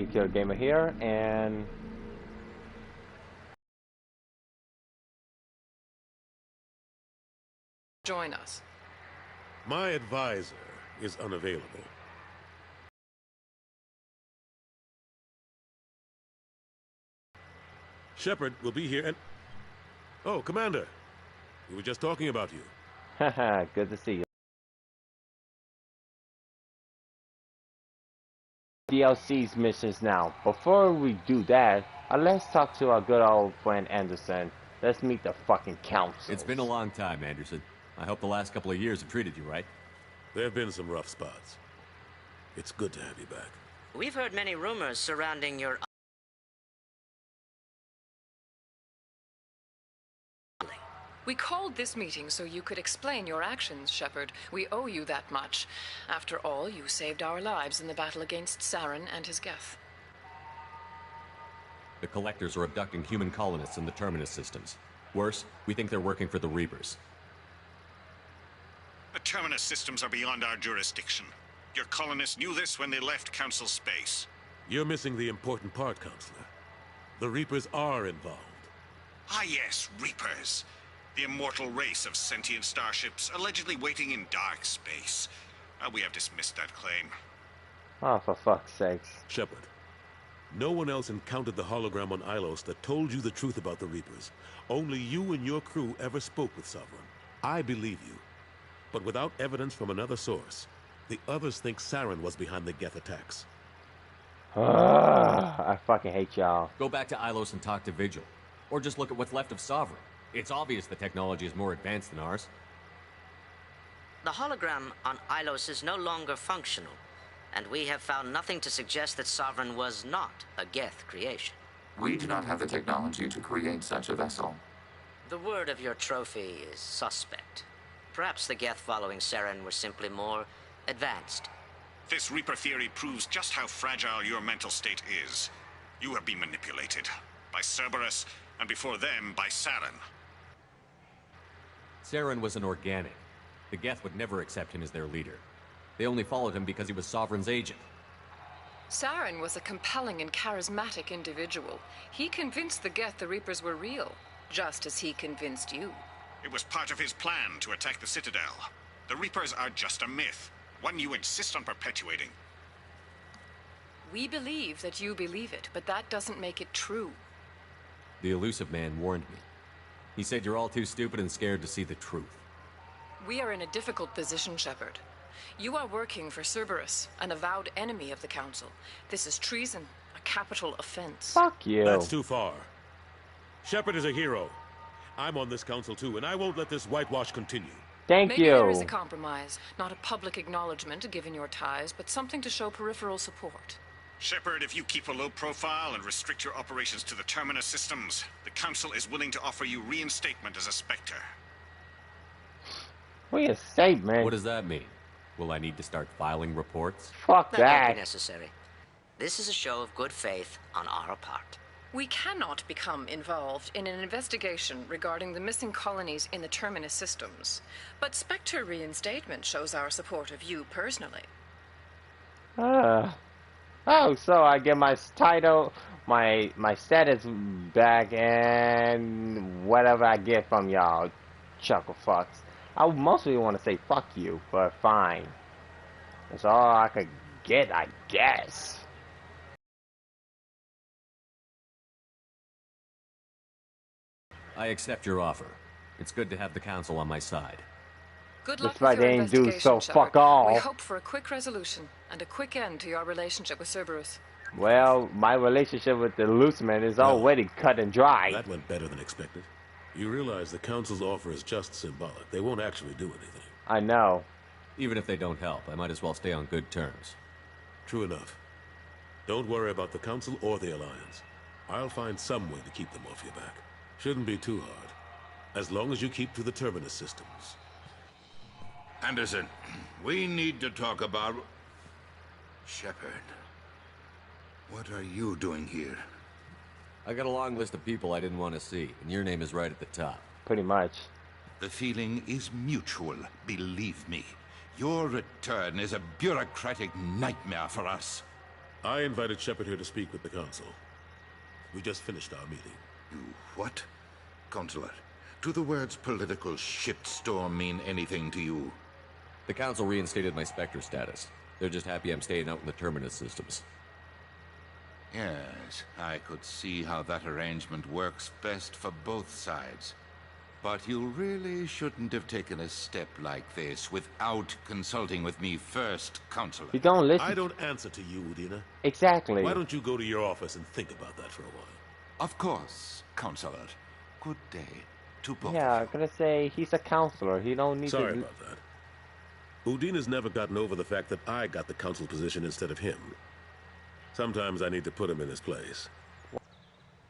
Kill Gamer here, and join us. My advisor is unavailable. Shepard will be here and... Oh, Commander. We were just talking about you. haha, good to see you. DLC's missions now. Before we do that, let's talk to our good old friend Anderson. Let's meet the fucking council. It's been a long time, Anderson. I hope the last couple of years have treated you right. There have been some rough spots. It's good to have you back. We've heard many rumors surrounding your... We called this meeting so you could explain your actions, Shepard. We owe you that much. After all, you saved our lives in the battle against Saren and his Geth. The Collectors are abducting human colonists in the Terminus systems. Worse, we think they're working for the Reapers. The Terminus systems are beyond our jurisdiction. Your colonists knew this when they left Council space. You're missing the important part, Counselor. The Reapers are involved. Ah yes, Reapers. The immortal race of sentient starships allegedly waiting in dark space. We have dismissed that claim. Oh, for fuck's sakes. Shepard, no one else encountered the hologram on Ilos that told you the truth about the Reapers. Only you and your crew ever spoke with Sovereign. I believe you. But without evidence from another source, the others think Saren was behind the Geth attacks. I fucking hate y'all. Go back to Ilos and talk to Vigil. Or just look at what's left of Sovereign. It's obvious the technology is more advanced than ours. The hologram on Ilos is no longer functional, and we have found nothing to suggest that Sovereign was not a Geth creation. We do not have the technology to create such a vessel. The word of your trophy is suspect. Perhaps the Geth following Saren were simply more advanced. This Reaper theory proves just how fragile your mental state is. You have been manipulated. By Cerberus, and before them, by Saren. Saren was an organic. The Geth would never accept him as their leader. They only followed him because he was Sovereign's agent. Saren was a compelling and charismatic individual. He convinced the Geth the Reapers were real, just as he convinced you. It was part of his plan to attack the Citadel. The Reapers are just a myth, one you insist on perpetuating. We believe that you believe it, but that doesn't make it true. The elusive man warned me. He said you're all too stupid and scared to see the truth. We are in a difficult position, Shepard. You are working for Cerberus, an avowed enemy of the Council. This is treason, a capital offense. Fuck you. That's too far. Shepard is a hero. I'm on this council too, and I won't let this whitewash continue. Thank Maybe you. there is a compromise. Not a public acknowledgement given your ties, but something to show peripheral support. Shepard, if you keep a low profile and restrict your operations to the Terminus systems, the Council is willing to offer you reinstatement as a Spectre. Reinstatement? What does that mean? Will I need to start filing reports? Fuck That won't that. be necessary. This is a show of good faith on our part. We cannot become involved in an investigation regarding the missing colonies in the Terminus systems. But Spectre reinstatement shows our support of you personally. Oh, so I get my title, my status back, and whatever I get from y'all, chuckle fucks. I mostly want to say fuck you, but fine. That's all I could get, I guess. I accept your offer. It's good to have the Council on my side. Good luck That's right, with your they ain't do investigation, so fuck Shepard. all. We hope for a quick resolution and a quick end to your relationship with Cerberus. Well, my relationship with the Luceman is already cut and dry. That went better than expected. You realize the Council's offer is just symbolic. They won't actually do anything. I know. Even if they don't help, I might as well stay on good terms. True enough. Don't worry about the Council or the Alliance. I'll find some way to keep them off your back. Shouldn't be too hard. As long as you keep to the Terminus systems. Anderson, we need to talk about... Shepard. What are you doing here? I got a long list of people I didn't want to see, and your name is right at the top. Pretty much. The feeling is mutual, believe me. Your return is a bureaucratic nightmare for us. I invited Shepard here to speak with the Council. We just finished our meeting. You what? Consular, do the words political shitstorm mean anything to you? The Council reinstated my Spectre status. They're just happy I'm staying out in the Terminus systems. Yes, I could see how that arrangement works best for both sides. But you really shouldn't have taken a step like this without consulting with me first, Counselor. You don't listen. I don't answer to you, Udina. Exactly. Why don't you go to your office and think about that for a while? Of course, Counselor. Good day to both Yeah, of I'm gonna say he's a counselor. He don't need Sorry to. about that. Udina's never gotten over the fact that I got the Council position instead of him. Sometimes I need to put him in his place.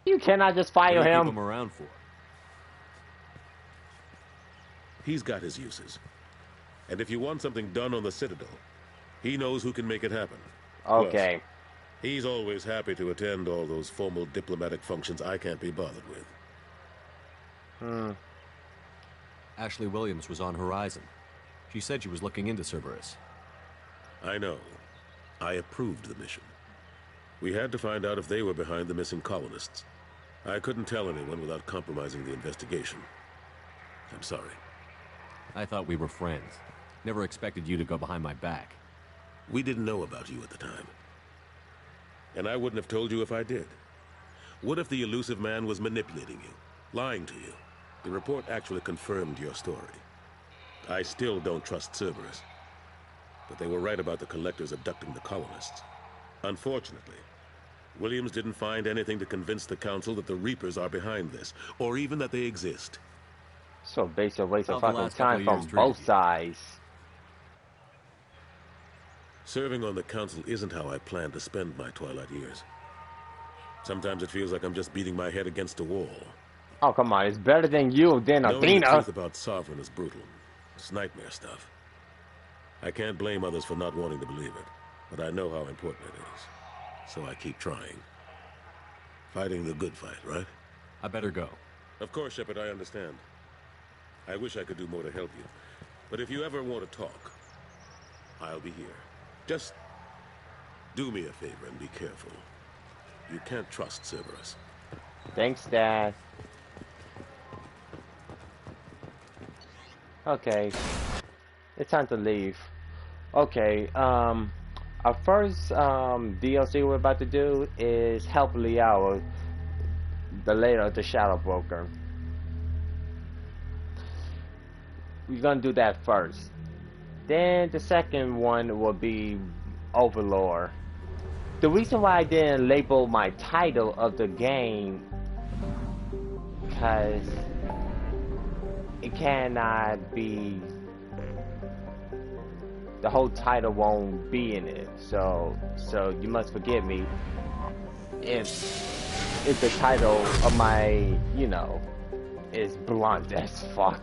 You cannot just What fire do you him. keep him around for? He's got his uses. And if you want something done on the Citadel, he knows who can make it happen. Okay. Plus, he's always happy to attend all those formal diplomatic functions I can't be bothered with. Ashley Williams was on Horizon. She said she was looking into Cerberus. I know. I approved the mission. We had to find out if they were behind the missing colonists. I couldn't tell anyone without compromising the investigation. I'm sorry. I thought we were friends. Never expected you to go behind my back. We didn't know about you at the time. And I wouldn't have told you if I did. What if the elusive man was manipulating you, lying to you? The report actually confirmed your story. I still don't trust Cerberus. But they were right about the Collectors abducting the colonists. Unfortunately, Williams didn't find anything to convince the Council that the Reapers are behind this, or even that they exist. So basically a waste of How's the fucking last couple time of from years treated both you? sides. Serving on the Council isn't how I plan to spend my twilight years. Sometimes it feels like I'm just beating my head against a wall. Oh, come on. It's better than you, than Knowing the Athena. truth about Sovereign is brutal. It's nightmare stuff. I can't blame others for not wanting to believe it, but I know how important it is. So I keep trying. Fighting the good fight, right? I better go. Of course, Shepard, I understand. I wish I could do more to help you. But if you ever want to talk, I'll be here. Just do me a favor and be careful. You can't trust Cerberus. Thanks, Dad. Okay. It's time to leave. Okay, our first DLC we're about to do is help Liao, the leader of the Shadow Broker. We're gonna do that first. Then the second one will be Overlord. The reason why I didn't label my title of the game, because it cannot be, the whole title won't be in it. So you must forgive me if the title of my, you know, is blunt as fuck.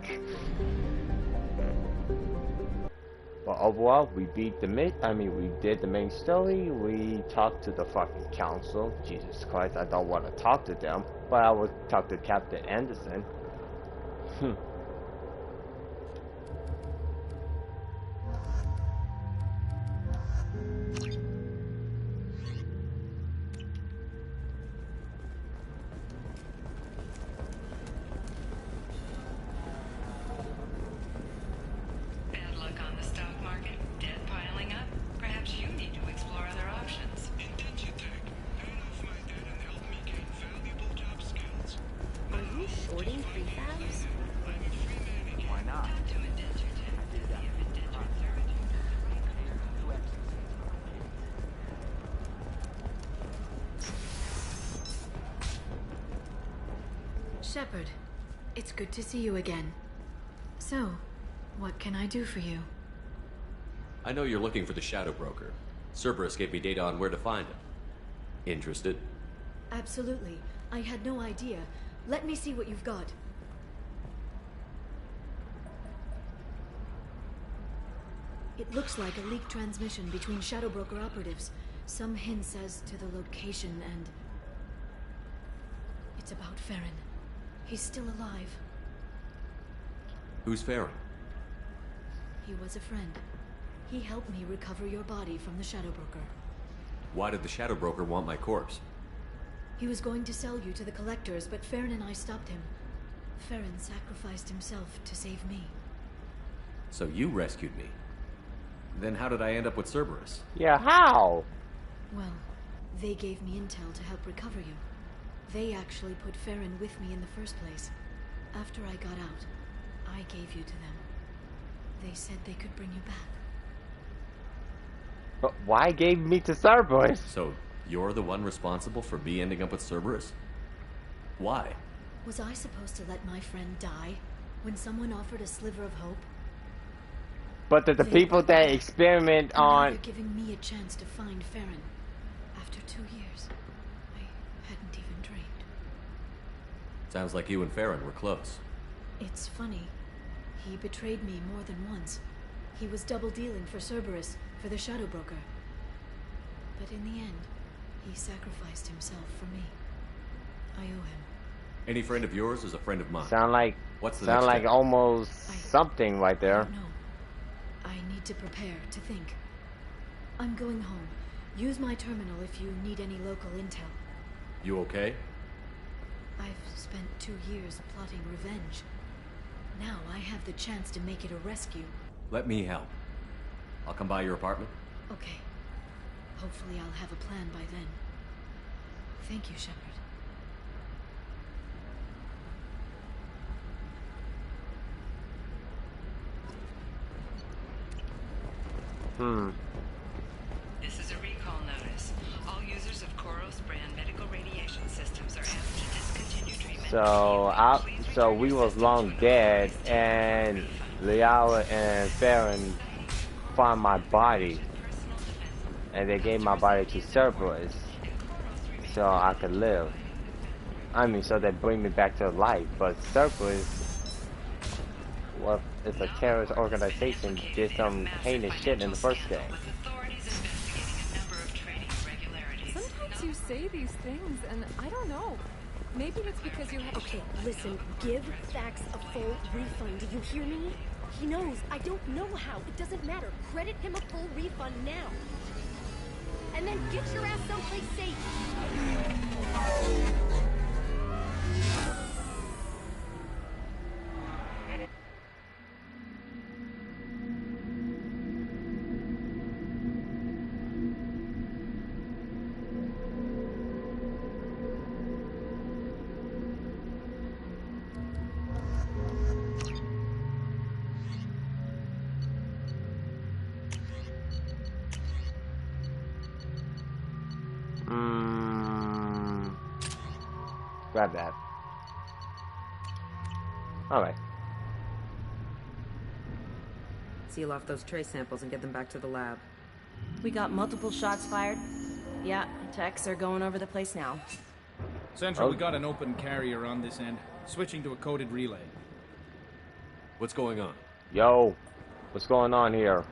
But overall, we beat the we did the main story. We talked to the fucking council. Jesus Christ, I don't want to talk to them, but I will talk to Captain Anderson. Bad luck on the stock market, debt piling up. Perhaps you need to explore other options. Indentitech. Paid off my debt and helped me gain valuable job skills. Are you shorting prefabs? I'm a free man again. Why not? To indenture tenancy of indentured servitude. Shepard, it's good to see you again. So, what can I do for you? I know you're looking for the Shadow Broker. Cerberus gave me data on where to find him. Interested? Absolutely. I had no idea. Let me see what you've got. It looks like a leaked transmission between Shadow Broker operatives. Some hints as to the location and... It's about Farron. He's still alive. Who's Farron? He was a friend. He helped me recover your body from the Shadow Broker. Why did the Shadow Broker want my corpse? He was going to sell you to the collectors, but Farron and I stopped him. Farron sacrificed himself to save me. So you rescued me. Then how did I end up with Cerberus? Yeah, how? Well, they gave me intel to help recover you. They actually put Farron with me in the first place. After I got out, I gave you to them. They said they could bring you back. But why gave me to Cerberus? So you're the one responsible for me ending up with Cerberus? Why? Was I supposed to let my friend die when someone offered a sliver of hope? But the people that experiment and now on... they're giving me a chance to find Farron. After 2 years, I hadn't even dreamed. Sounds like you and Farron were close. It's funny. He betrayed me more than once. He was double dealing for Cerberus, for the Shadow Broker. But in the end, he sacrificed himself for me. I owe him. Any friend of yours is a friend of mine. Sound like... What's the sound next like step? almost something right there. No. I need to prepare, to think. I'm going home. Use my terminal if you need any local intel. You okay? I've spent 2 years plotting revenge. Now I have the chance to make it a rescue. Let me help. I'll come by your apartment. Okay. Hopefully I'll have a plan by then. Thank you, Shepard. This is a recall notice. All users of Koros brand medical radiation systems are asked to discontinue treatment. So we was long dead, and Liara and Farron found my body, and they gave my body to Cerberus, so I could live. I mean, so they bring me back to life. But Cerberus, well, it's a terrorist organization, did some heinous shit in the first game. Sometimes you say these things, and I don't know. Maybe it's because you have... Okay, listen, give Thax a full refund. Do you hear me? He knows. I don't know how. It doesn't matter. Credit him a full refund now. And then get your ass someplace safe. Grab that. Alright. Seal off those trace samples and get them back to the lab. We got multiple shots fired. Yeah, techs are going over the place now. Central, we got an open carrier on this end. Switching to a coded relay. What's going on? Yo, what's going on here?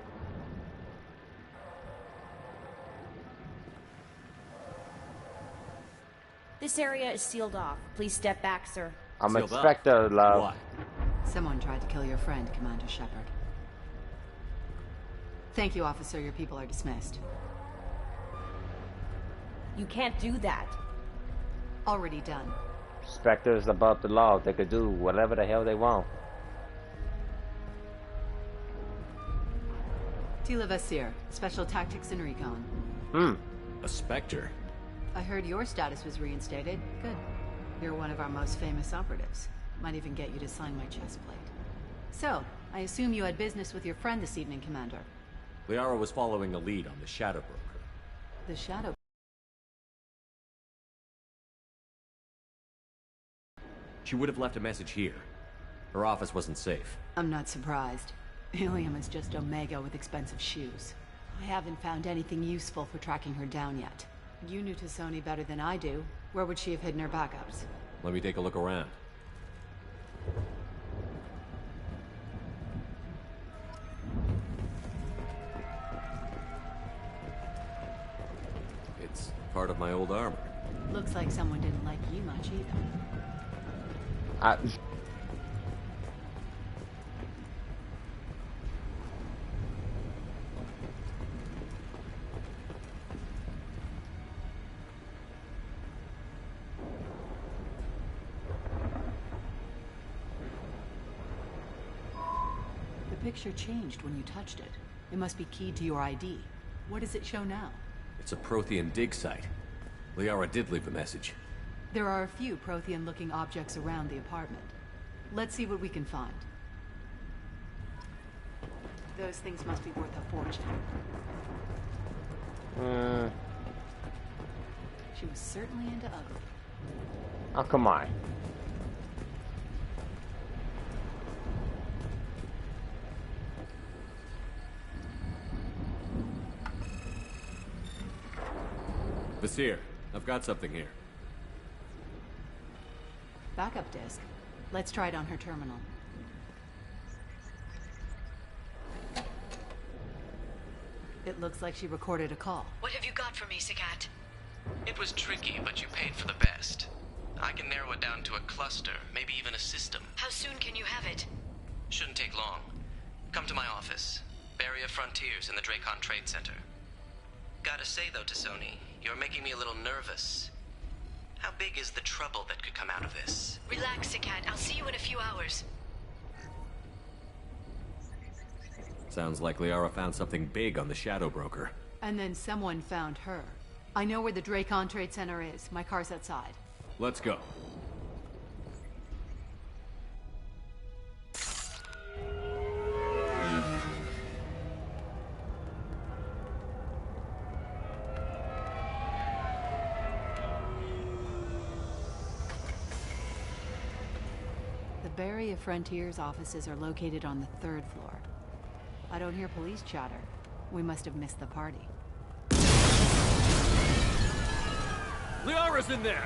This area is sealed off. Please step back, sir. I'm Inspector Love. Why? Someone tried to kill your friend, Commander Shepard. Thank you, officer. Your people are dismissed. You can't do that. Already done. Inspectors above the law. They could do whatever the hell they want. Tila Vasir, Special Tactics and Recon. A Spectre? I heard your status was reinstated. Good. You're one of our most famous operatives. Might even get you to sign my chest plate. So, I assume you had business with your friend this evening, Commander. Liara was following a lead on the Shadow Broker. The Shadow... She would have left a message here. Her office wasn't safe. I'm not surprised. Helium is just Omega with expensive shoes. I haven't found anything useful for tracking her down yet. You knew Tassoni better than I do. Where would she have hidden her backups? Let me take a look around. It's part of my old armor. Looks like someone didn't like you much either. picture changed when you touched it. It must be keyed to your ID. What does it show now? It's a Prothean dig site. Liara did leave a message. There are a few Prothean-looking objects around the apartment. Let's see what we can find. Those things must be worth a fortune. She was certainly into ugly. Oh, come on. Vasir, I've got something here. Backup disk. Let's try it on her terminal. It looks like she recorded a call. What have you got for me, Sakat? It was tricky, but you paid for the best. I can narrow it down to a cluster, maybe even a system. How soon can you have it? Shouldn't take long. Come to my office. Barrier Frontiers in the Dracon Trade Center. Gotta say though, Tassoni, you're making me a little nervous. How big is the trouble that could come out of this? Relax, Sakat. I'll see you in a few hours. Sounds like Liara found something big on the Shadow Broker. And then someone found her. I know where the Dracon Trade Center is. My car's outside. Let's go. The Barrier Frontiers offices are located on the 3rd floor. I don't hear police chatter. We must have missed the party. Liara's in there!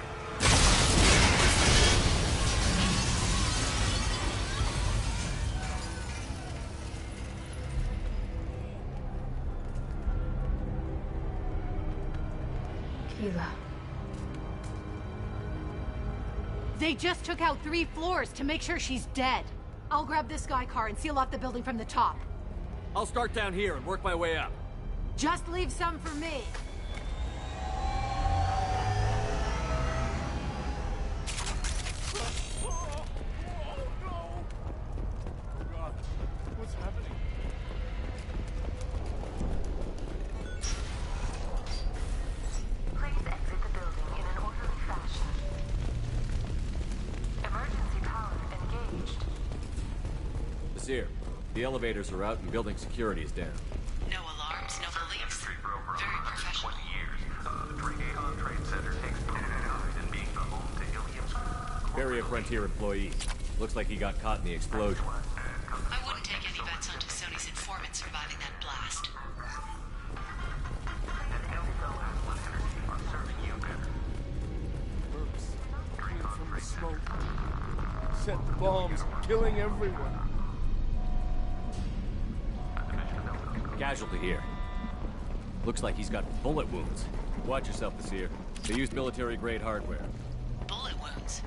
Keela. They just took out 3 floors to make sure she's dead. I'll grab this Sky car and seal off the building from the top. I'll start down here and work my way up. Just leave some for me. What's happening? Please exit the building in an orderly fashion. Emergency power engaged. Vasir, the elevators are out and building security is down. No alarms, no police. Very professional. 20 years. The Dracon Trade Center takes pride in being the home to Ilium's. Barrier Frontier employee. Looks like he got caught in the explosion. I wouldn't take any bets on Tassoni's informant surviving that blast. Mercs came from the smoke. Set bombs, killing everyone. Casualty here. Looks like he's got bullet wounds. Watch yourself, Vasir. They used military-grade hardware. Bullet wounds.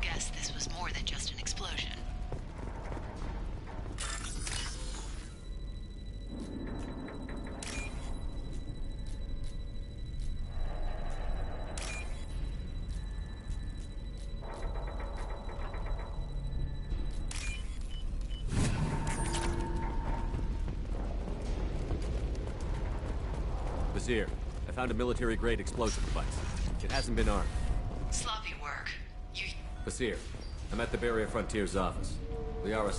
Guess this was more than just an explosion. Vasir, I found a military-grade explosive device. It hasn't been armed. Sloppy work. Vasir, I'm at the Barrier Frontiers office. Liara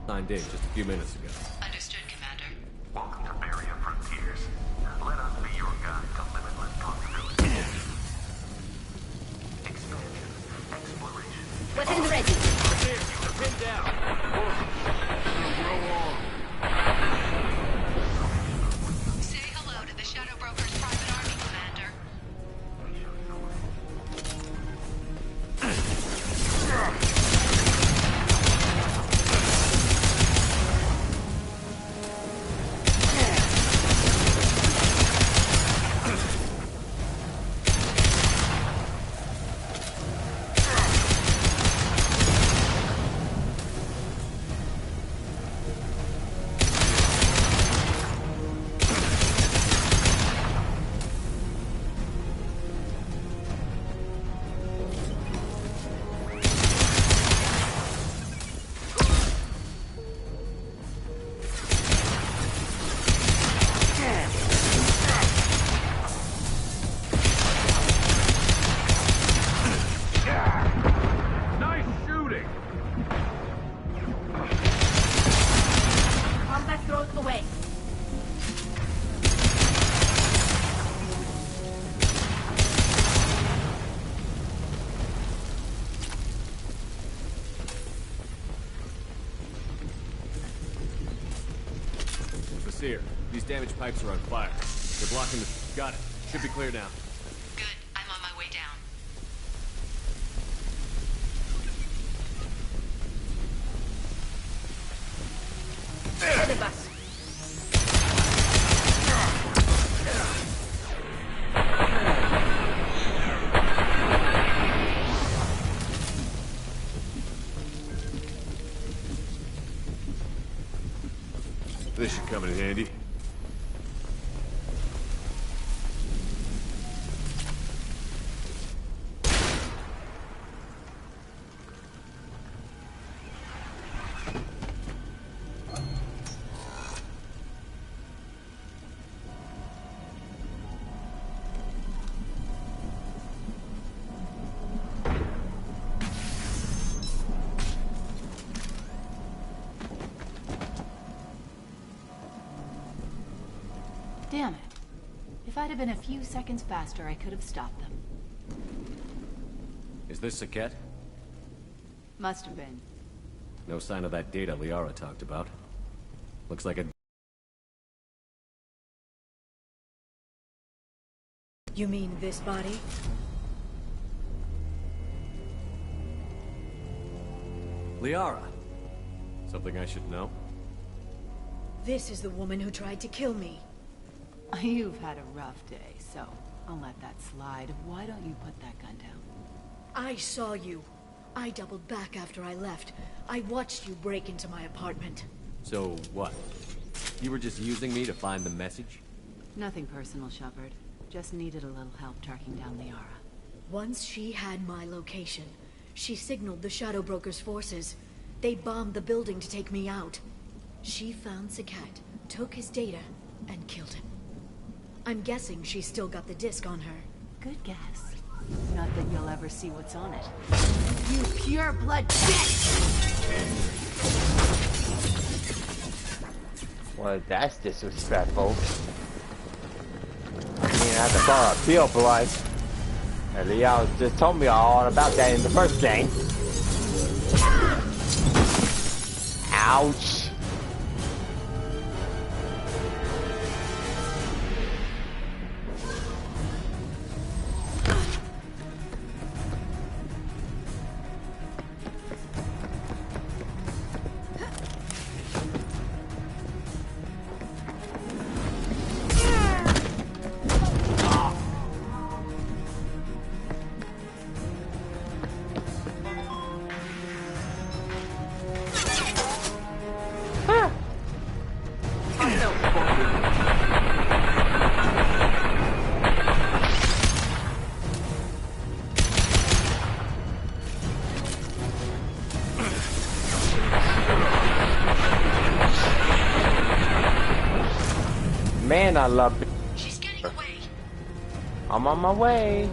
signed in just a few minutes ago. Understood, Commander. Welcome to Barrier Frontiers. Let us be your guide to limitless possibilities. Expansion, exploration. Weapon ready. Vasir, pinned down. Say hello to the Shadow Broker's private army, Commander. here. These damaged pipes are on fire. They're blocking the... Got it. Should be clear now. Good. I'm on my way down. To the bus. This should come in handy. Damn it. If I'd have been a few seconds faster, I could have stopped them. Is this Saket? Must have been. No sign of that data Liara talked about. Looks like a... You mean this body? Liara! Something I should know? This is the woman who tried to kill me. You've had a rough day, so I'll let that slide. Why don't you put that gun down? I saw you. I doubled back after I left. I watched you break into my apartment. So, what? You were just using me to find the message? Nothing personal, Shepard. Just needed a little help tracking down Liara. Once she had my location, she signaled the Shadow Broker's forces. They bombed the building to take me out. She found Saket, took his data, and killed him. I'm guessing she's still got the disc on her. Good guess. Not that you'll ever see what's on it. You pure blood bitch! Well, that's disrespectful. I mean, I have to borrow a pure blood. And Leo just told me all about that in the first game. Ouch. Man, I love it. She's getting away. I'm on my way.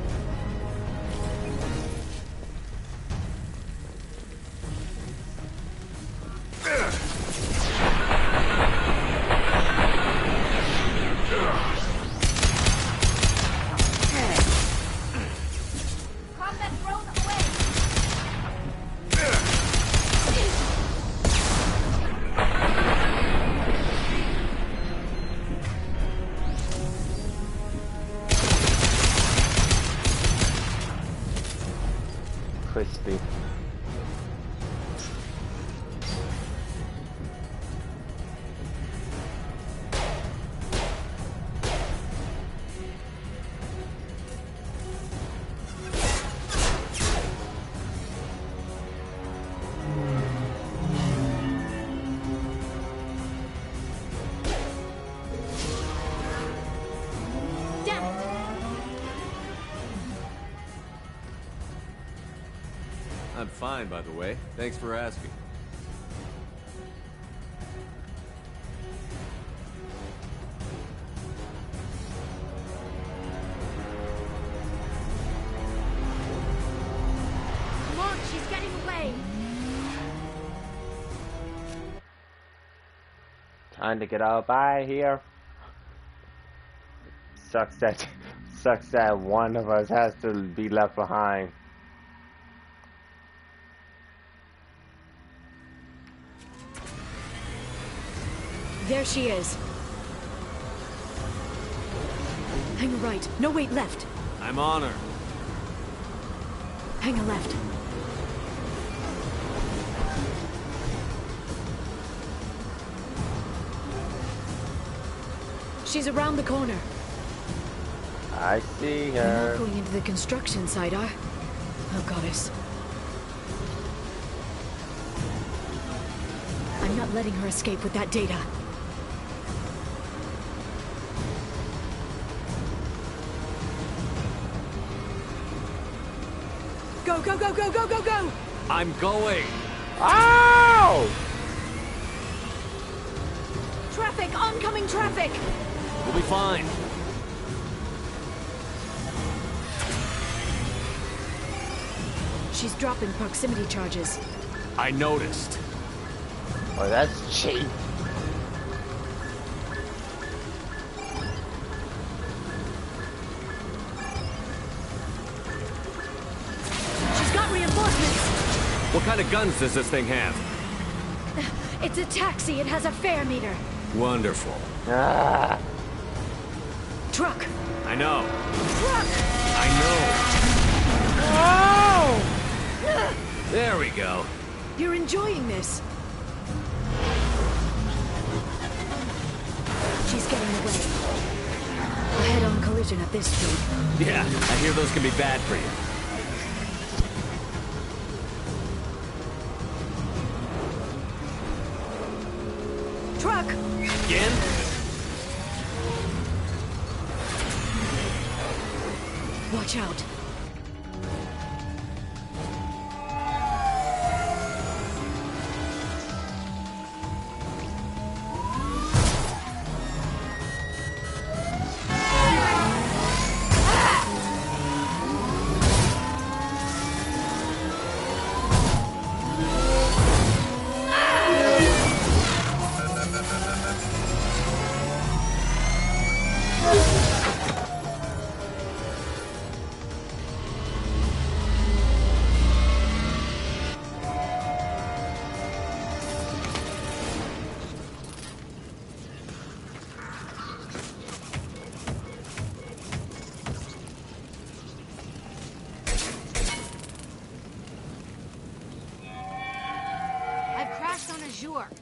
Crispy. I'm fine, by the way. Thanks for asking. Come on, she's getting away. Time to get out by here. Sucks that one of us has to be left behind. There she is. Hang a right. No, wait, left. I'm on her. Hang a left. She's around the corner. I see We're her. not going into the construction site, are? Oh, goddess. I'm not letting her escape with that data. Go, go, go, go, go, go, go! I'm going. Ow! Traffic! Oncoming traffic! We'll be fine. She's dropping proximity charges. I noticed. Oh, that's cheap. She's got reinforcements! What kind of guns does this thing have? It's a taxi. It has a fare meter. Wonderful. Ah. Truck! I know. Truck! I know. Oh! There we go. You're enjoying this. She's getting away. A head-on collision at this speed. Yeah, I hear those can be bad for you. Truck! Again? Watch out.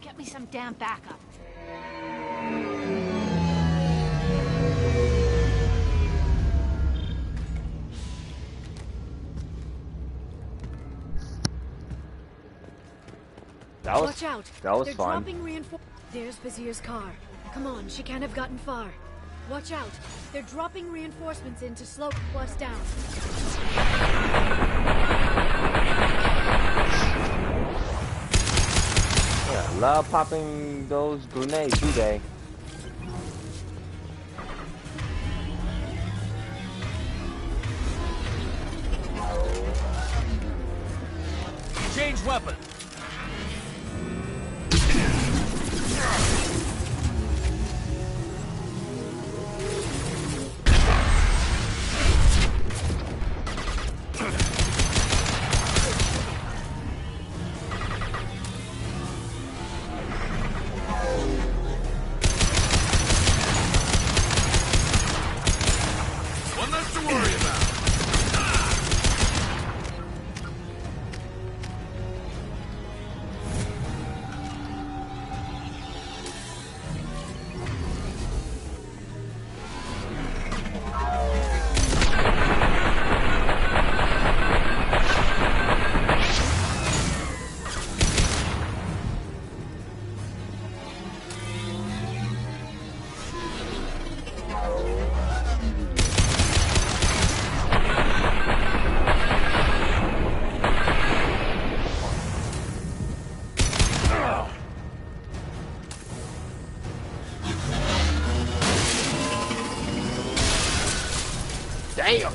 Get me some damn backup. Watch out. That was They're fun. dropping reinforcements. There's Vizier's car. Come on, she can't have gotten far. Watch out. They're dropping reinforcements in to slow us down. Yeah, love popping those grenades, do they? Change weapon. One less to worry about. Damn!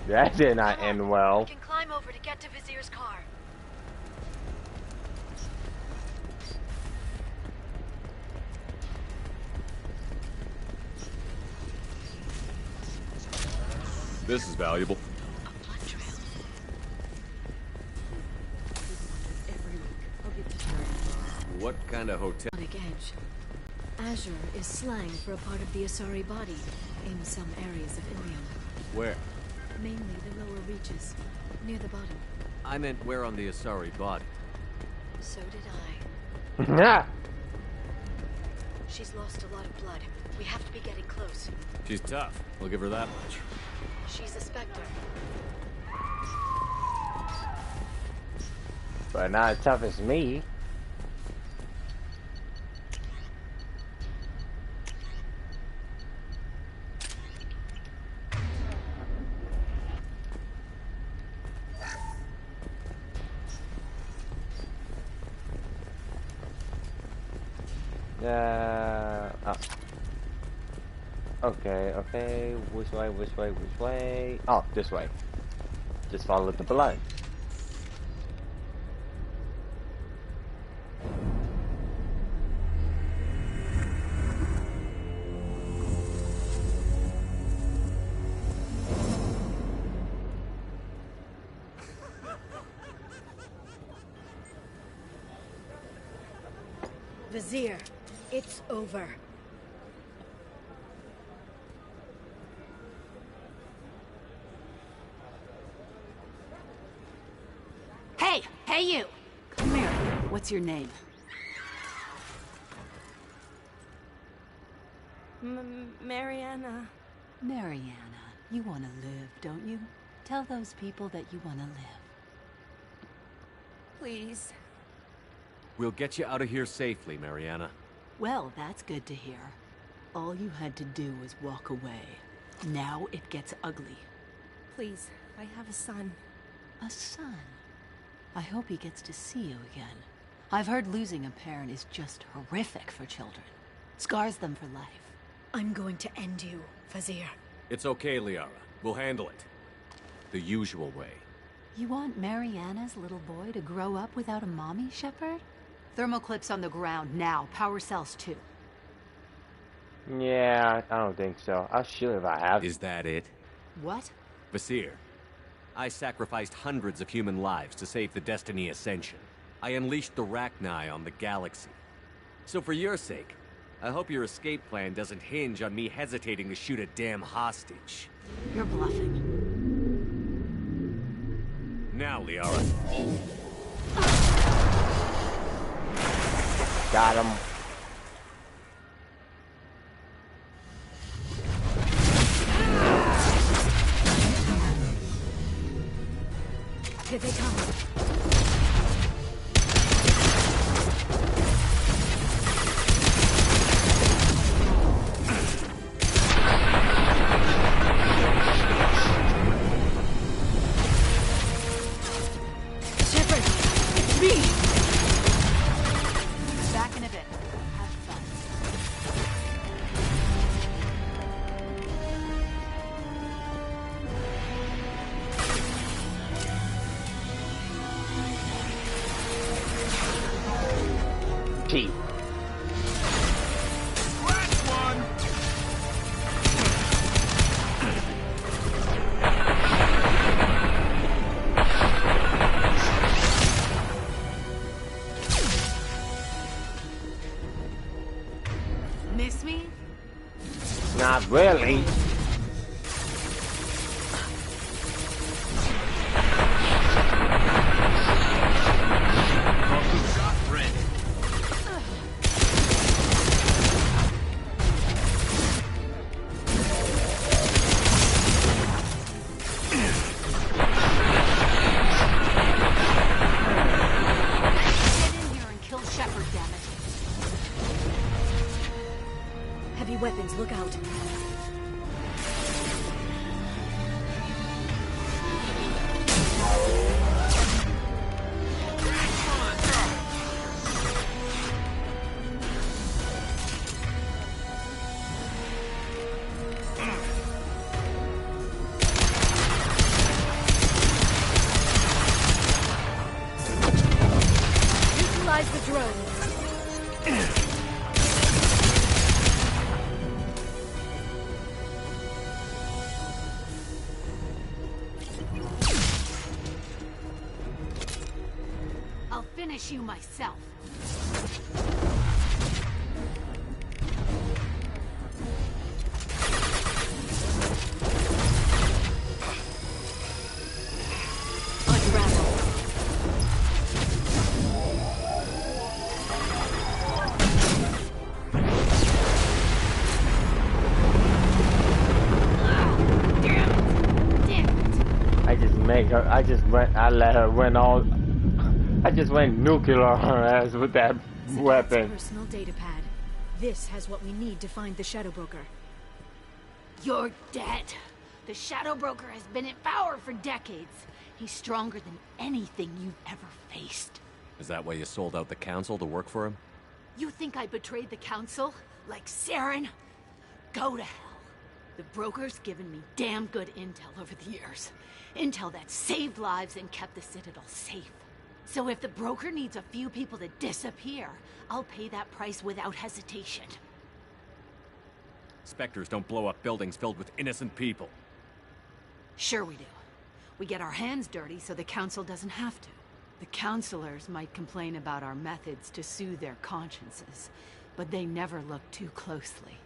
That did not end well. We can climb over to get to Vizier's car. This is valuable. What kind of hotel? Edge. Azure is slang for a part of the Asari body in some areas of Ilium. Where? Mainly the lower reaches, near the bottom. I meant where on the Asari body. So did I. Yeah. She's lost a lot of blood. We have to be getting close. She's tough. We'll give her that much. She's a Spectre. But not as tough as me. Oh. Okay. Which way? Oh, this way. Just follow the blood. Vizier, it's over. Hey you! Come here. What's your name? Mariana. Mariana. You want to live, don't you? Tell those people that you want to live. Please. We'll get you out of here safely, Mariana. Well, that's good to hear. All you had to do was walk away. Now it gets ugly. Please, I have a son. A son? I hope he gets to see you again. I've heard losing a parent is just horrific for children. Scars them for life. I'm going to end you, Vizier. It's okay, Liara. We'll handle it. The usual way. You want Mariana's little boy to grow up without a mommy, Shepard? Thermal clips on the ground now. Power cells too. Yeah, I don't think so. I'll shoot if I have. Is that it? What? Vasir, I sacrificed hundreds of human lives to save the Destiny Ascension. I unleashed the Rachni on the galaxy. So for your sake, I hope your escape plan doesn't hinge on me hesitating to shoot a damn hostage. You're bluffing. Now, Liara. Got him. Here they come. Shepard, it's me! Back in a bit. Have fun. T. Miss me? Not really. Get in here and kill Shepard, damn it. Heavy weapons, look out. Utilize the drone. I'll finish you myself. I just make her. I let her win all. I just went nuclear on her ass with that weapon. Personal data pad. This has what we need to find the Shadow Broker. You're dead. The Shadow Broker has been in power for decades. He's stronger than anything you've ever faced. Is that why you sold out the Council to work for him? You think I betrayed the Council? Like Saren? Go to hell. The Broker's given me damn good intel over the years. Intel that saved lives and kept the Citadel safe. So if the Broker needs a few people to disappear, I'll pay that price without hesitation. Spectres don't blow up buildings filled with innocent people. Sure we do. We get our hands dirty so the Council doesn't have to. The Councilors might complain about our methods to soothe their consciences, but they never look too closely.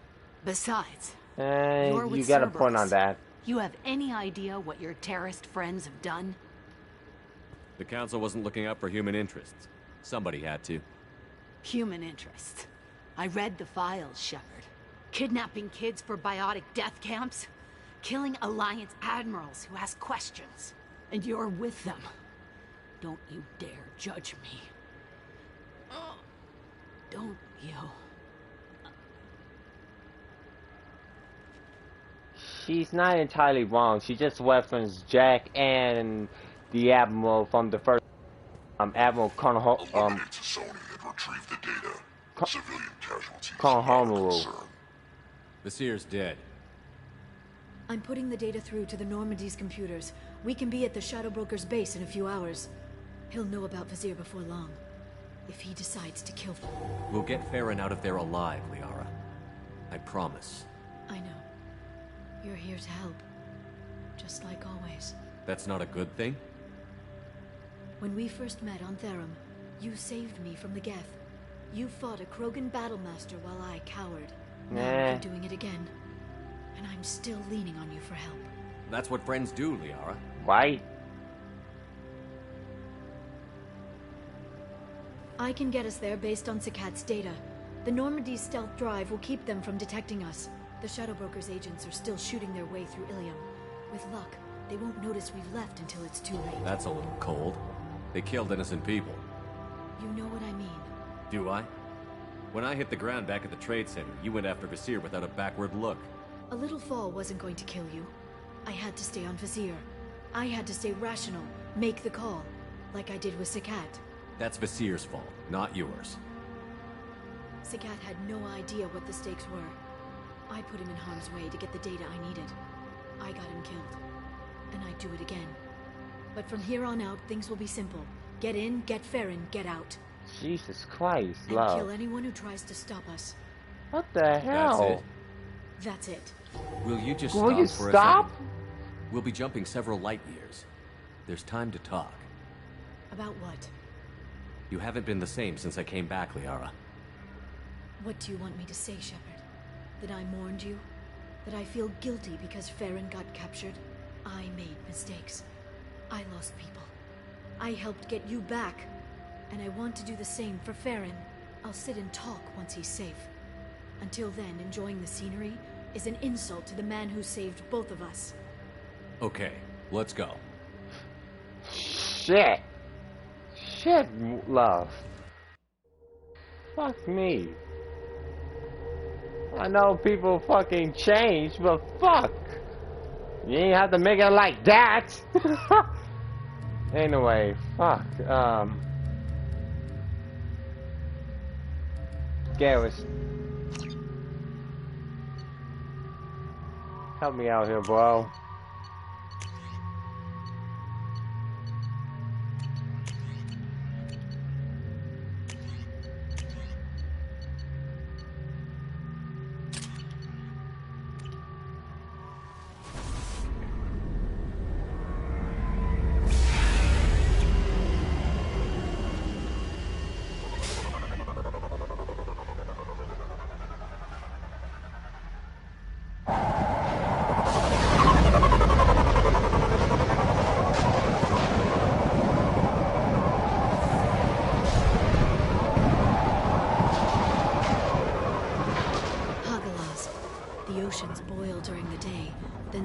Besides, you're with you got a Cerberus. point on that. You have any idea what your terrorist friends have done? The Council wasn't looking out for human interests. Somebody had to. Human interests. I read the files, Shepard. Kidnapping kids for biotic death camps. Killing Alliance admirals who ask questions. And you're with them. Don't you dare judge me. Don't you? She's not entirely wrong. She just referenced Jack and the Admiral from the first Admiral Eliminated Sony and retrieved the data. Civilian casualties not a concern. Vasir's dead. I'm putting the data through to the Normandy's computers. We can be at the Shadow Broker's base in a few hours. He'll know about Vasir before long. If he decides to kill them. We'll get Farron out of there alive, Liara. I promise. I know. You're here to help. Just like always. That's not a good thing? When we first met on Therum, you saved me from the Geth. You fought a Krogan battlemaster while I cowered. Now you're doing it again. And I'm still leaning on you for help. That's what friends do, Liara. Right? I can get us there based on Sakat's data. The Normandy's stealth drive will keep them from detecting us. The Shadow Broker's agents are still shooting their way through Ilium. With luck, they won't notice we've left until it's too late. That's a little cold. They killed innocent people. You know what I mean. Do I? When I hit the ground back at the Trade Center, you went after Vasir without a backward look. A little fall wasn't going to kill you. I had to stay on Vasir. I had to stay rational, make the call, like I did with Sakat. That's Vasir's fault, not yours. Sakat had no idea what the stakes were. I put him in harm's way to get the data I needed. I got him killed. And I'd do it again. But from here on out, things will be simple. Get in, get Farron, get out. Jesus Christ, and love. kill anyone who tries to stop us. What the hell? That's it. Will you just Will stop you for stop? a second? We'll be jumping several light years. There's time to talk. About what? You haven't been the same since I came back, Liara. What do you want me to say, Shepard? That I mourned you? That I feel guilty because Farron got captured? I made mistakes. I lost people. I helped get you back. And I want to do the same for Farron. I'll sit and talk once he's safe. Until then, enjoying the scenery is an insult to the man who saved both of us. Okay, let's go. Shit. Shit, love. Fuck me. I know people fucking change, but fuck. You ain't have to make it like that. Anyway, fuck. Garrus. Help me out here, bro.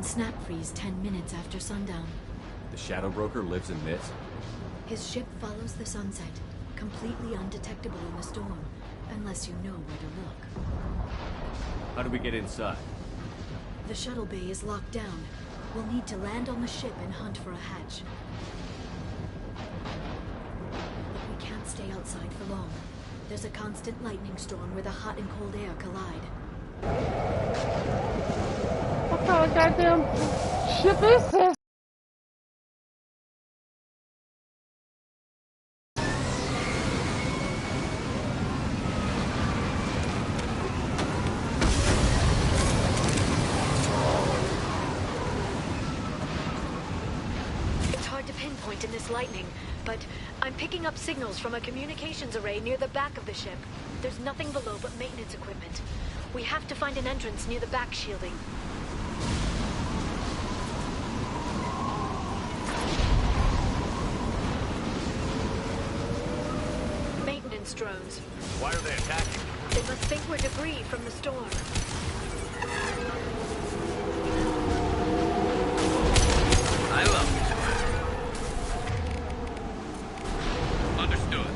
Snap freeze 10 minutes after sundown. The Shadow Broker lives in this? His ship follows the sunset, completely undetectable in the storm, unless you know where to look. How do we get inside? The shuttle bay is locked down. We'll need to land on the ship and hunt for a hatch. But we can't stay outside for long. There's a constant lightning storm where the hot and cold air collide. What kind of goddamn ship is this? It's hard to pinpoint in this lightning, but I'm picking up signals from a communications array near the back of the ship. There's nothing below but maintenance equipment. We have to find an entrance near the back shielding. Maintenance drones. Why are they attacking? They must think we're debris from the storm. I love it. Understood.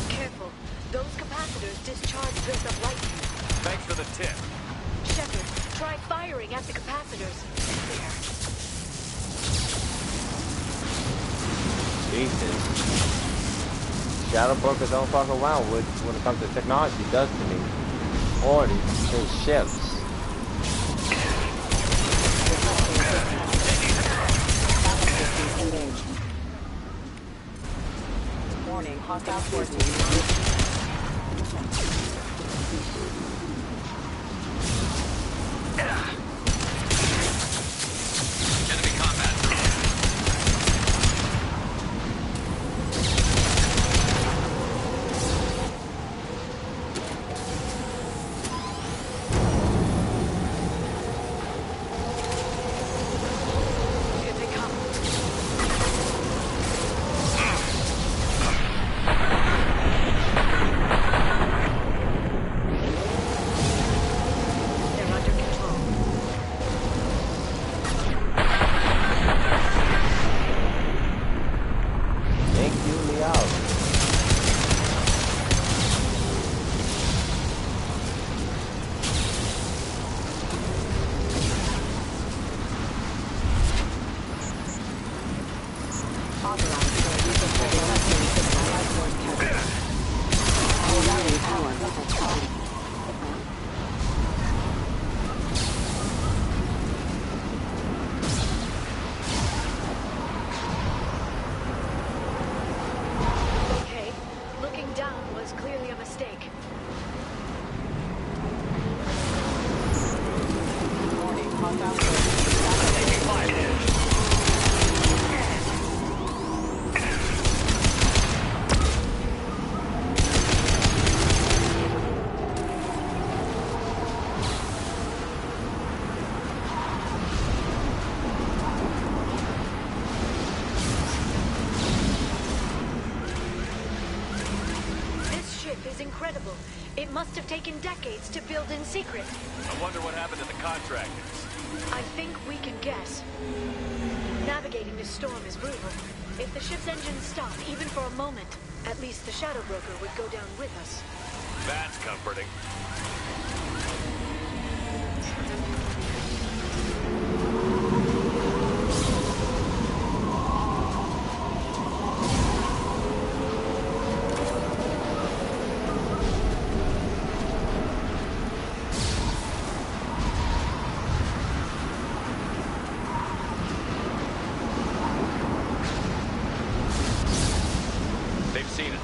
Careful. Those capacitors discharge built-up lightning. Thanks for the tip. Shepard, try firing at the capacitors. There. Jesus. Shadow Broker don't fuck around with when it comes to technology, he does to me. Or his ships. Warning, hostile forces. Enemy combat. Here they come. They're under control. Thank you, Leo. Okay, looking down was clearly a mistake. This ship is incredible. It must have taken decades to build in secret. I wonder what happened to the contractors. I think we can guess. Navigating this storm is brutal. If the ship's engines stop, even for a moment, at least the Shadow Broker would go down with us. That's comforting. They've seen us.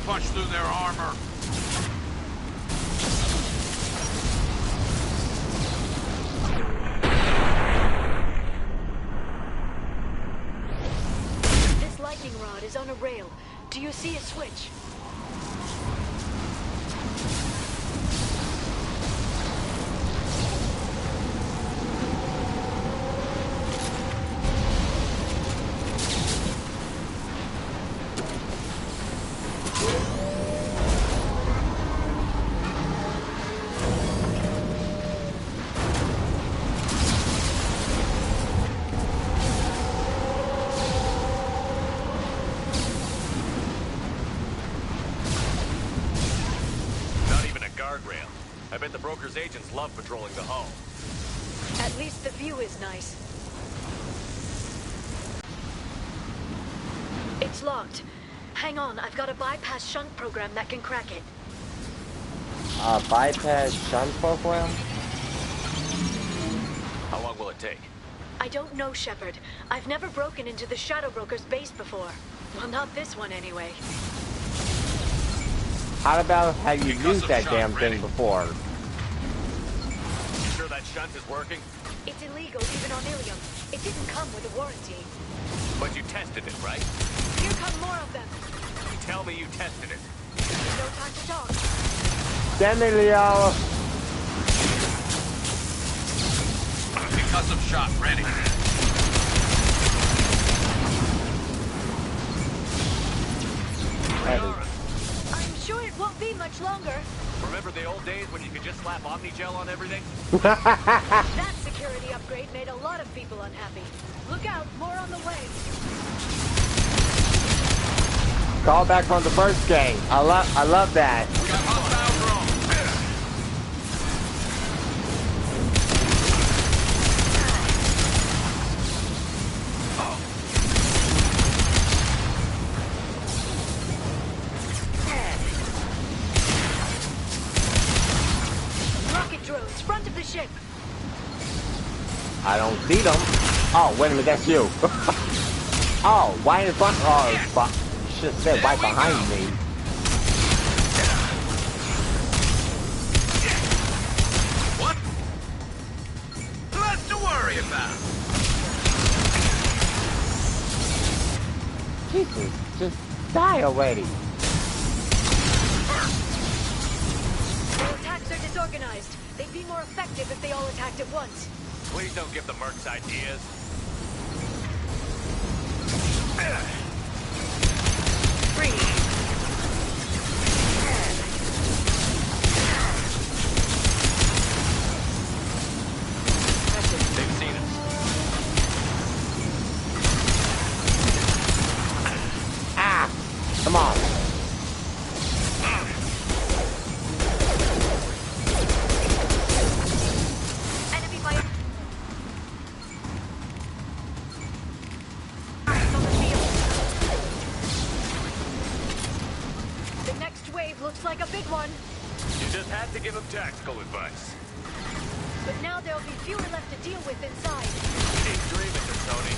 punch through their armor. This lightning rod is on a rail. Do you see a switch? I bet the broker's agents love patrolling the hull. At least the view is nice. It's locked. Hang on, I've got a bypass shunt program that can crack it. Bypass shunt program? How long will it take? I don't know, Shepard. I've never broken into the Shadow Broker's base before. Well, not this one anyway. How about have you used that damn thing before? You sure that shunt is working? It's illegal even on Ilium. It didn't come with a warranty. But you tested it, right? Here come more of them. Tell me you tested it. No time to talk. Send me, Leo. Concussive shot ready. I'm sure it won't be much longer. Remember the old days when you could just slap Omnigel on everything? That security upgrade made a lot of people unhappy. Look out, more on the way. Call back from the first game. I love that. Rocket drones, front of the ship. I don't see them. Oh, wait a minute, that's you. Oh, why in front? Oh, fuck. You should have said right behind me. What? Less to worry about. Jesus, just die already. Their attacks are disorganized. They'd be more effective if they all attacked at once. Please don't give the mercs ideas. They've seen us. Ah! Come on. Enemy fire. The next wave looks like a big one. You just had to give him tactical advice. But now there'll be fewer left to deal with inside. Keep dreaming, Tony.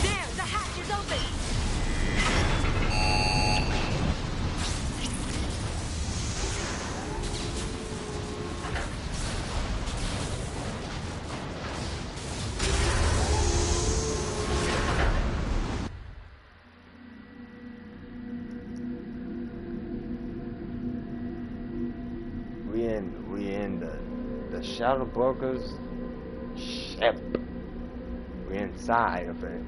There, the hatch is open. We in the Shadow Broker's ship. We're inside of it.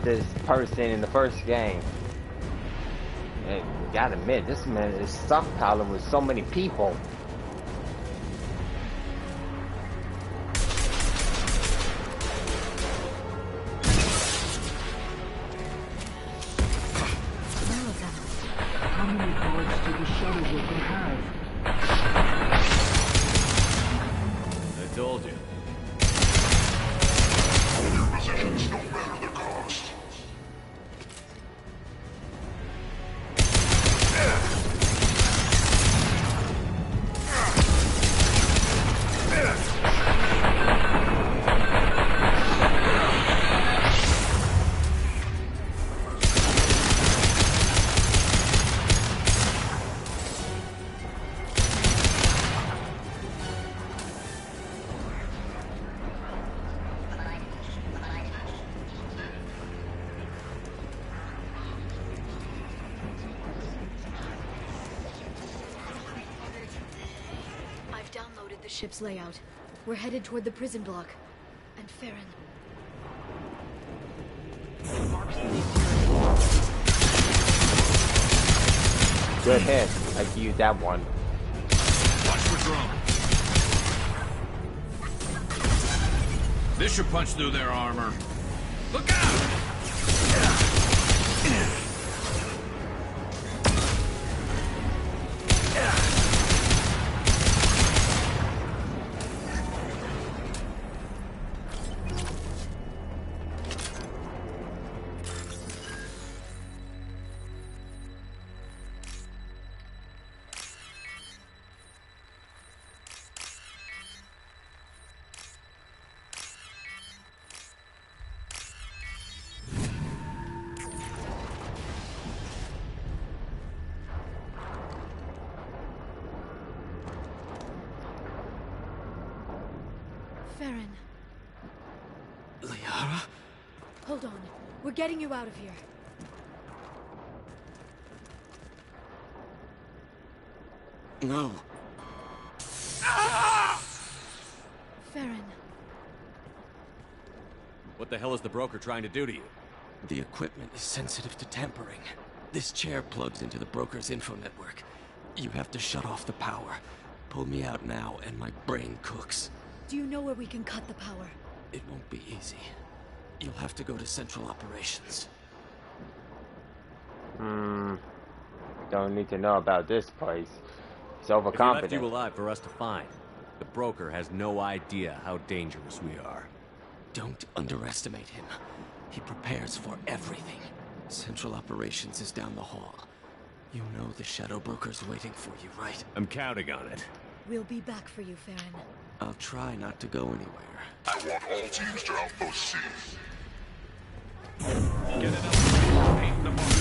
This person in the first game. Hey, gotta admit, this man is stockpiling with so many people. told you. Your positions don't matter the cost. I've downloaded the ship's layout. We're headed toward the prison block. And Farron. Good hit. I can use that one. Watch for drone. This should punch through their armor. Look out! Farron. Liara? Hold on. We're getting you out of here. No. Farron. What the hell is the broker trying to do to you? The equipment is sensitive to tampering. This chair plugs into the broker's info network. You have to shut off the power. Pull me out now, and my brain cooks. Do you know where we can cut the power? It won't be easy. You'll have to go to Central Operations. Don't need to know about this place. It's If he left overconfident. you alive for us to find, the broker has no idea how dangerous we are. Don't underestimate him. He prepares for everything. Central Operations is down the hall. You know the Shadow Broker's waiting for you, right? I'm counting on it. We'll be back for you, Farron. I'll try not to go anywhere. I want all teams to Outpost C. Get it up. Paint the mark.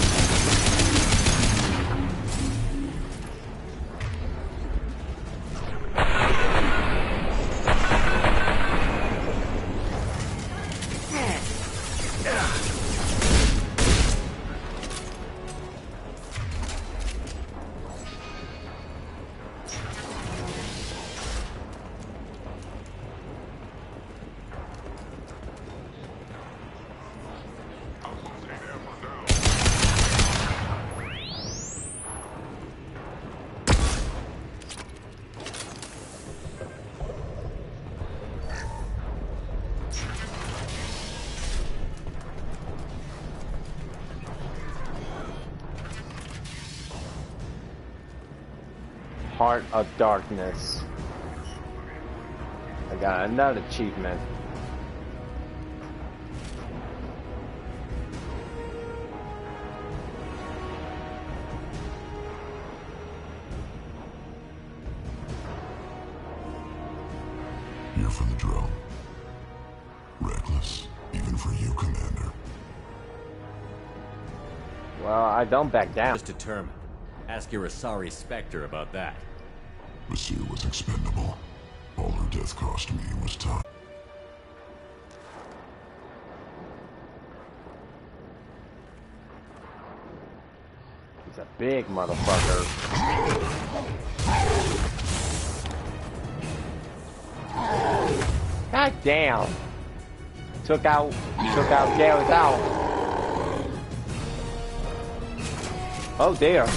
Heart of Darkness. I got another achievement. You're for the drill. Reckless, even for you, Commander. Well, I don't back down. Just determined. Ask your Asari Spectre about that. Monsieur was expendable. All her death cost me was time. He's a big motherfucker. God damn. Took out Gary's out. Oh dear.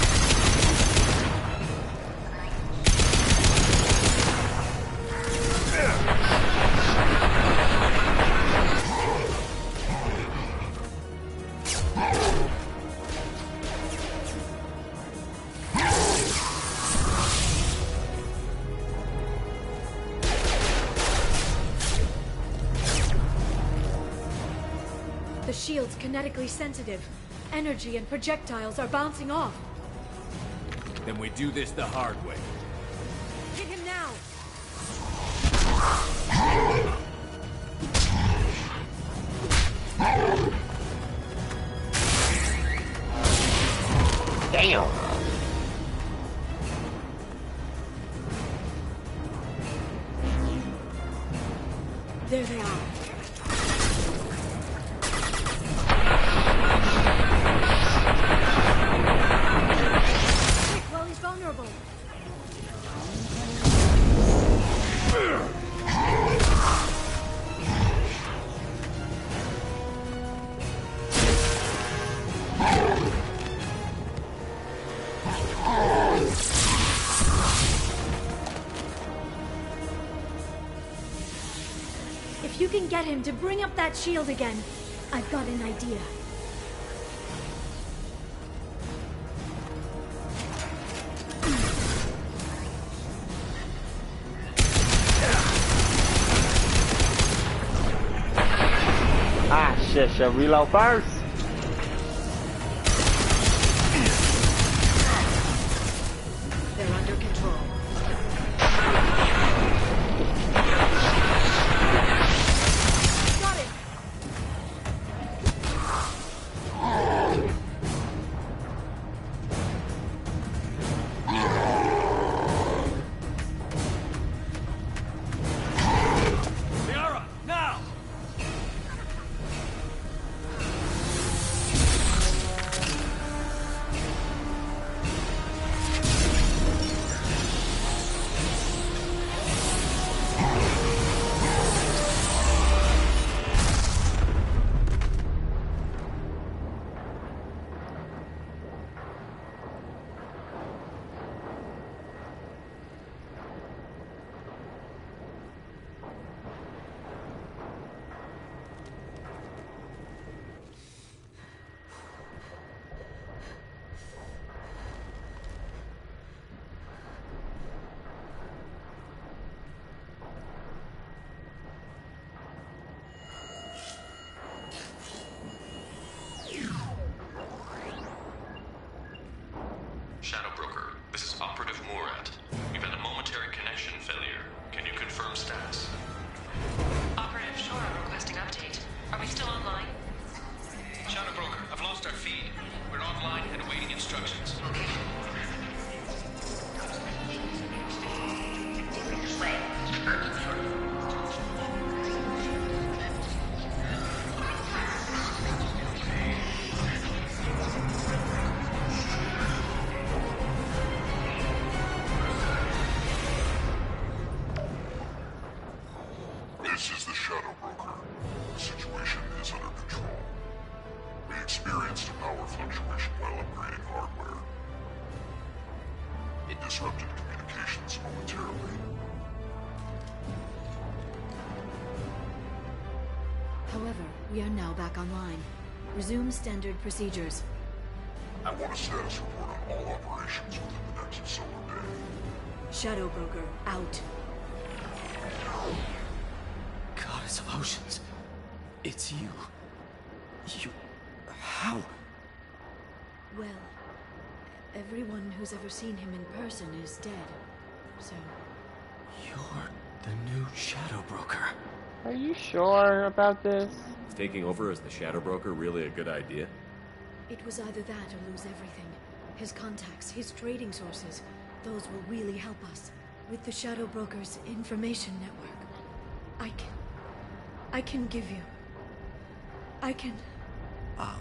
The shield's kinetically sensitive. Energy and projectiles are bouncing off. Then we do this the hard way. Hit him now! Damn! There they are. Quick, while he's vulnerable. If you can get him to bring up that shield again, I've got an idea. Ah, shit, should reload first. They're under control. Got it! Liara, now! Shadow Broker, this is Operative Murat. We've had a momentary connection failure. Can you confirm status? Operative Shore requesting update. Are we still online? Shadow Broker, I've lost our feed. We're online and awaiting instructions. This is the Shadow Broker. The situation is under control. We experienced a power fluctuation while upgrading hardware. It disrupted communications momentarily. However, we are now back online. Resume standard procedures. I want a status report on all operations within the next solar day. Shadow Broker, out. Goddess of Oceans. It's you. You... How? Well, everyone who's ever seen him in person is dead. So... You're the new Shadow Broker. Are you sure about this? Is taking over as the Shadow Broker really a good idea? it was either that or lose everything. His contacts, his trading sources, those will really help us. With the Shadow Broker's information network, I can give you... I'll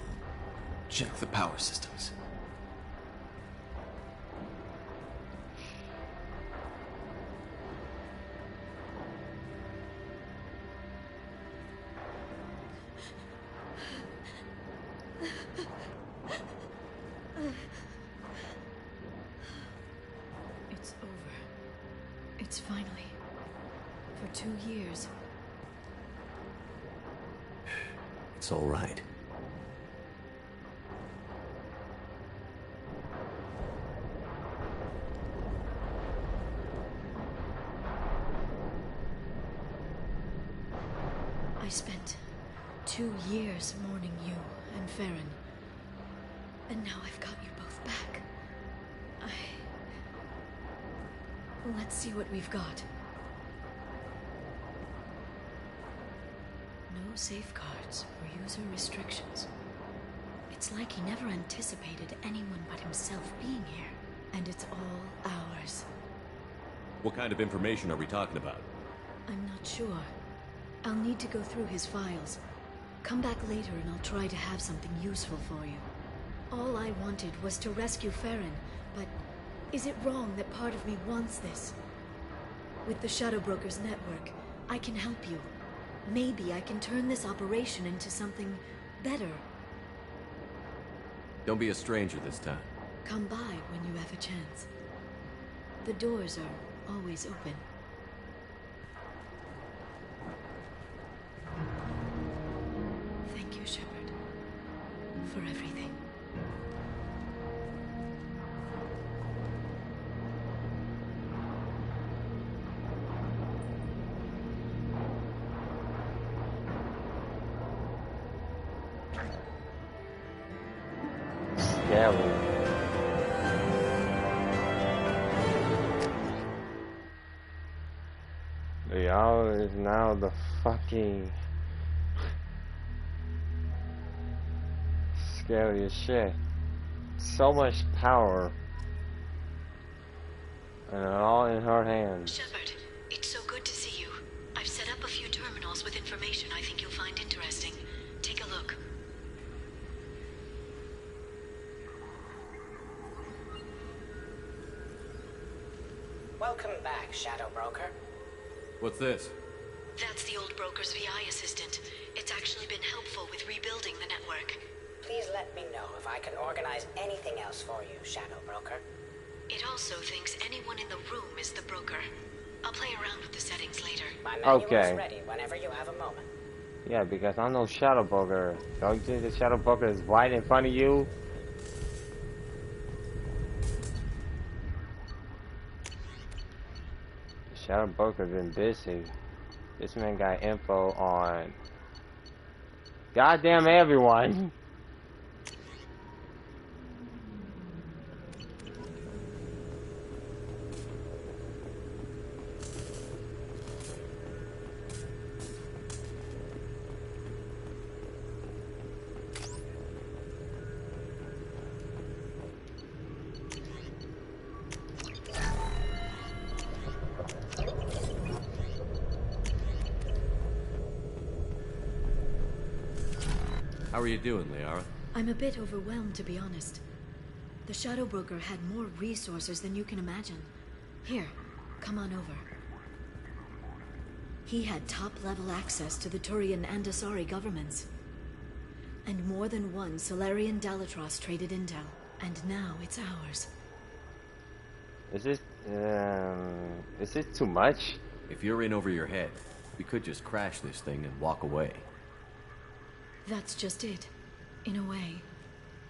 check the power systems. It's over. It's finally. For 2 years. It's all right. I spent 2 years mourning you and Farron. And now I've got you both back. Let's see what we've got. No safeguards or user restrictions. It's like he never anticipated anyone but himself being here. And it's all ours. What kind of information are we talking about? I'm not sure. I'll need to go through his files. Come back later and I'll try to have something useful for you. All I wanted was to rescue Farron, but is it wrong that part of me wants this? With the Shadow Brokers network, I can help you. Maybe I can turn this operation into something better. Don't be a stranger this time. Come by when you have a chance. The doors are always open. Thank you, Shepard, for everything. Scary. Y'all is now the fucking scariest shit. So much power. And it all in her hands. Shepard, it's so good to see you. I've set up a few terminals with information I think you'll find interesting. Take a look. Welcome back, Shadow Broker. What's this? That's the old broker's VI assistant. It's actually been helpful with rebuilding the network. Please let me know if I can organize anything else for you, Shadow Broker. It also thinks anyone in the room is the broker. I'll play around with the settings later. My manual Okay. is ready whenever you have a moment. Yeah, because I'm no Shadow Broker. Don't you think the Shadow Broker is right in front of you? Shadow Broker's been busy. This man got info on goddamn everyone. How are you doing, Liara? I'm a bit overwhelmed, to be honest. The Shadow Broker had more resources than you can imagine. Here, come on over. He had top-level access to the Turian and Asari governments. And more than one Solarian Dalatros traded intel. And now it's ours. Is it too much? If you're in over your head, we could just crash this thing and walk away. That's just it. In a way,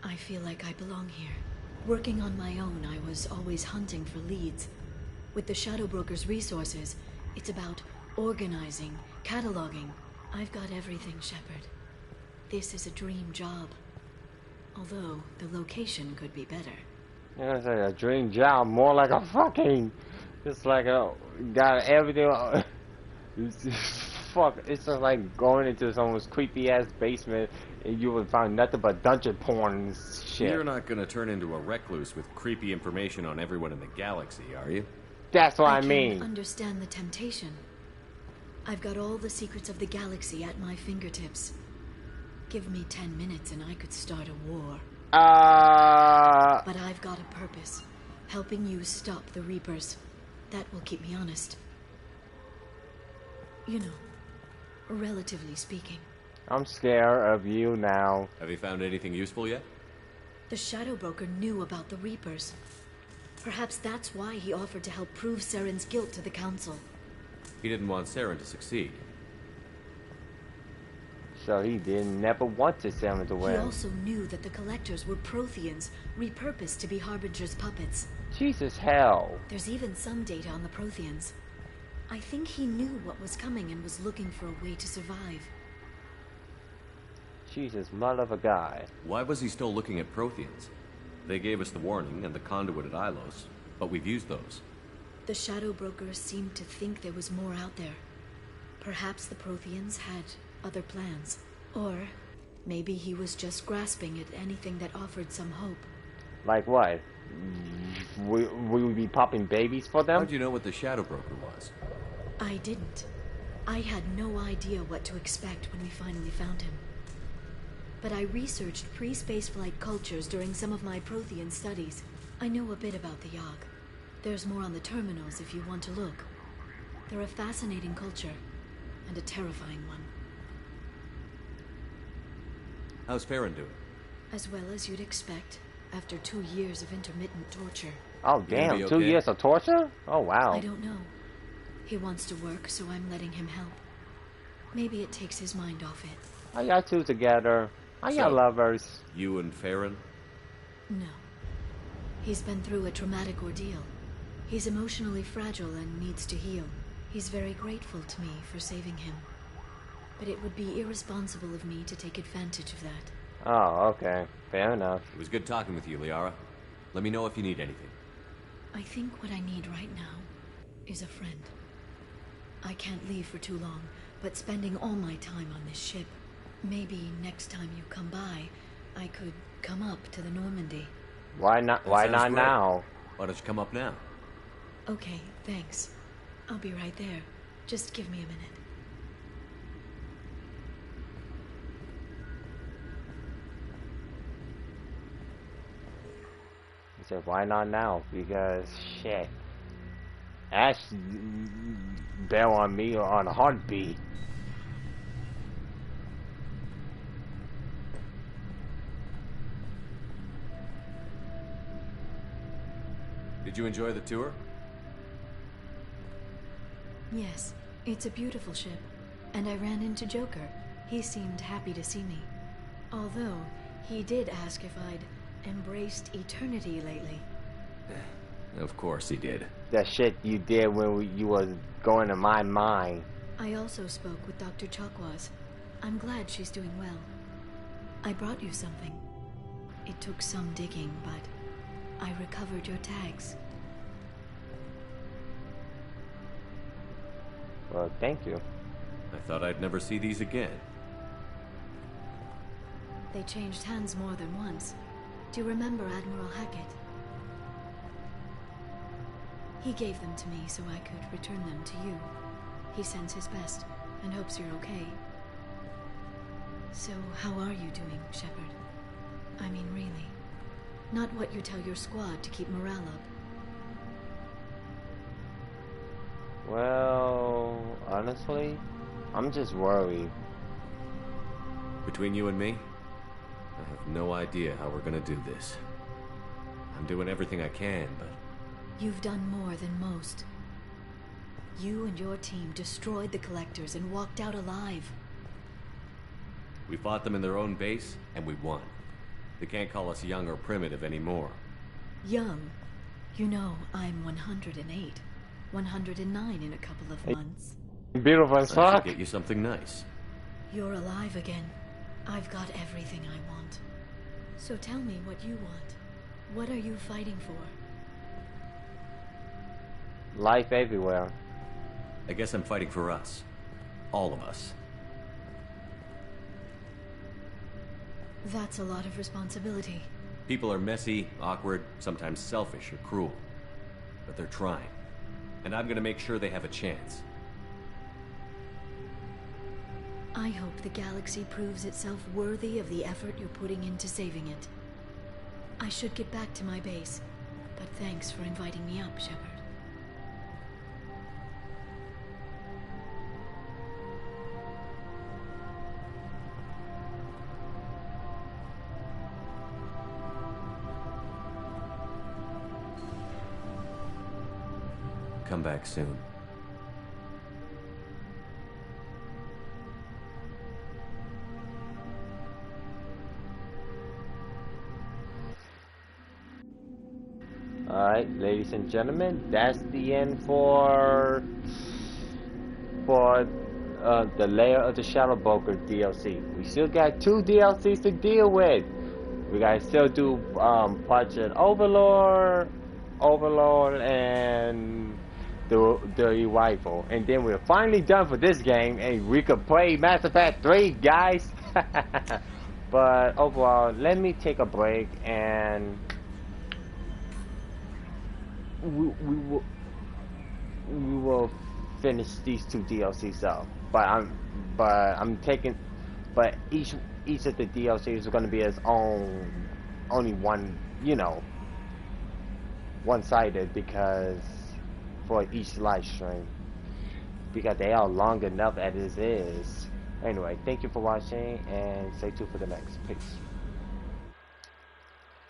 I feel like I belong here. Working on my own, I was always hunting for leads. With the Shadow Broker's resources, it's about organizing, cataloging. I've got everything, Shepard. This is a dream job. Although, the location could be better. Yeah, it's like a dream job, more like a fucking, just like a, got everything. Fuck, it's just like going into someone's creepy ass basement and you would find nothing but dungeon porn and shit. You're not gonna turn into a recluse with creepy information on everyone in the galaxy, are you? That's what I can mean. Understand the temptation. I've got all the secrets of the galaxy at my fingertips. Give me 10 minutes and I could start a war. But I've got a purpose. Helping you stop the Reapers. That will keep me honest. You know, relatively speaking. I'm scared of you now. Have you found anything useful yet? The Shadow Broker knew about the Reapers. Perhaps that's why he offered to help prove Saren's guilt to the Council. He didn't want Saren to succeed. So he didn't never want to send him to win. He also knew that the Collectors were Protheans, repurposed to be Harbinger's puppets. Jesus hell. There's even some data on the Protheans. I think he knew what was coming and was looking for a way to survive. Jesus, mother of a guy. Why was he still looking at Protheans? They gave us the warning and the conduit at Ilos, but we've used those. The Shadow Brokers seemed to think there was more out there. Perhaps the Protheans had other plans. Or maybe he was just grasping at anything that offered some hope. Like what? We would be popping babies for them? How'd you know what the Shadow Broker was? I didn't. I had no idea what to expect when we finally found him. But I researched pre-spaceflight cultures during some of my Prothean studies. I know a bit about the Yogg. There's more on the terminals if you want to look. They're a fascinating culture, and a terrifying one. How's Farron doing? As well as you'd expect, after 2 years of intermittent torture. Oh damn, 2 years of torture? Oh wow. I don't know. He wants to work, so I'm letting him help. Maybe it takes his mind off it. I got two together. I got lovers. You and Farron? No. He's been through a traumatic ordeal. He's emotionally fragile and needs to heal. He's very grateful to me for saving him. But it would be irresponsible of me to take advantage of that. Oh, okay. Fair enough. It was good talking with you, Liara. Let me know if you need anything. I think what I need right now is a friend. I can't leave for too long, but spending all my time on this ship. Maybe next time you come by, I could come up to the Normandy. Why not? Why not now? Why don't you come up now? Okay, thanks. I'll be right there. Just give me a minute. He said, why not now? Because, shit. Ash bail on me on a heartbeat. Did you enjoy the tour? Yes, it's a beautiful ship. And I ran into Joker. He seemed happy to see me. Although, he did ask if I'd embraced eternity lately. Of course he did. That shit you did when you was going to my mind. I also spoke with Dr. Chakwas. I'm glad she's doing well. I brought you something. It took some digging, but I recovered your tags. Well, thank you. I thought I'd never see these again. They changed hands more than once. Do you remember Admiral Hackett? He gave them to me so I could return them to you. He sends his best and hopes you're okay. So, how are you doing, Shepard? I mean, really. Not what you tell your squad to keep morale up. Well, honestly, I'm just worried. Between you and me, I have no idea how we're gonna do this. I'm doing everything I can, but... You've done more than most. You and your team destroyed the Collectors and walked out alive. We fought them in their own base, and we won. They can't call us young or primitive anymore. Young? You know, I'm 108. 109 in a couple of months. Beautiful as fuck. I should get you something nice. You're alive again. I've got everything I want. So tell me what you want. What are you fighting for? Life everywhere. I guess I'm fighting for us. All of us. That's a lot of responsibility. People are messy, awkward, sometimes selfish or cruel. But they're trying. And I'm gonna make sure they have a chance. I hope the galaxy proves itself worthy of the effort you're putting into saving it. I should get back to my base, but thanks for inviting me up, Shepard. Come back soon. Alright, ladies and gentlemen, that's the end for the Lair of the Shadow Broker DLC. We still got 2 DLCs to deal with. We gotta still do Project Overlord, and the Arrival, and then we're finally done for this game, and we could play Mass Effect 3, guys. But overall, let me take a break, and we will finish these 2 DLCs up. But each of the DLCs are going to be its own, only one, one-sided, because for each live stream, because they are long enough as it is. Anyway, thank you for watching, and stay tuned for the next. Peace.